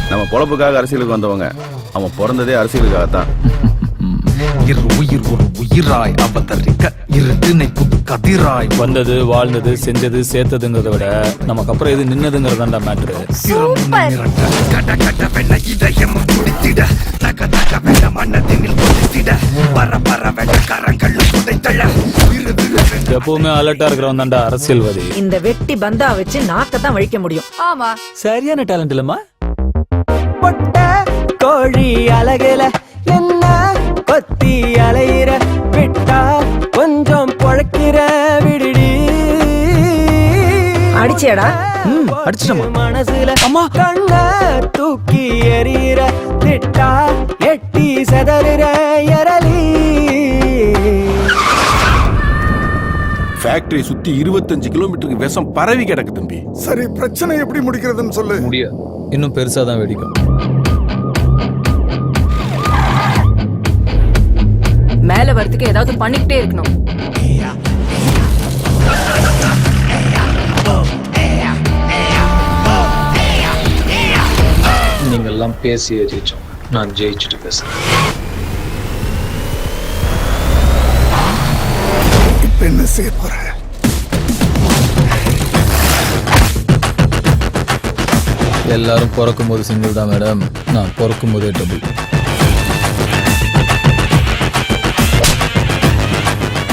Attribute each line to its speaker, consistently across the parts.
Speaker 1: நம்ம பொழப்புக்காக அரசியலுக்கு வந்தவங்க, அவன் பிறந்ததே அரசியலுக்காகத்தான்.
Speaker 2: உயிர் ஒரு உயிராய் அவதரிக்க இருட்டினை புது கதிராய்
Speaker 3: வந்தது, வாழ்ந்தது, செஞ்சது, சேர்த்ததுங்கிறத விட நமக்கு அப்புறம் எது நின்னதுங்கிறதாண்டா மேட்ரு. எப்பவுமே அலர்ட்டா இருக்கிறவன் தான்டா அரசியல்வாதி.
Speaker 4: இந்த வெட்டி பந்தா வச்சு நாக்கத்தான் வழிக்க முடியும்.
Speaker 5: ஆமா,
Speaker 3: சரியான டேலண்ட் இல்லம்மா.
Speaker 6: கோழி அழகுல என்ன பத்தி அலையிற விட்டா கொஞ்சம் பொழக்கிற விடுடி
Speaker 4: அடிச்சேடா.
Speaker 3: அடிச்சிட்டமா
Speaker 6: மனசுல அம்மா கண்ண தூக்கி எறிகிற திட்டா எட்டி செதறுற எரலி.
Speaker 1: ஃபேக்டரி சுத்தி 25 கிலோமீட்டருக்கு விஷம் பரவி கிடக்கு தம்பி.
Speaker 7: சரி, பிரச்சனை எப்படி முடிக்கிறதுன்னு சொல்லு.
Speaker 3: முடியாது, இன்னும் பெருசாதான் வெடிக்கும்.
Speaker 5: மேல வரதுக்கு ஏதாவது பண்ணிக்கிட்டே இருக்கணும்.
Speaker 8: நீங்க எல்லாம் பேசி ஜெயிச்சோம், நான் ஜெயிச்சுட்டு பேசுறேன்.
Speaker 7: இப்ப என்ன செய்ய போற?
Speaker 3: எல்லாரும் பிறக்கும் போது சிங்கிள் தான் மேடம், நான் பிறக்கும் போதே டபுள்.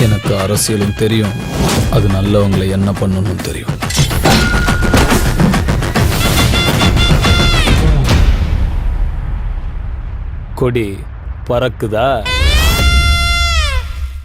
Speaker 3: எனக்கு அரசியலும் தெரியும், அது நல்லவங்களை என்ன பண்ணணும் தெரியும். கொடி பறக்குதா?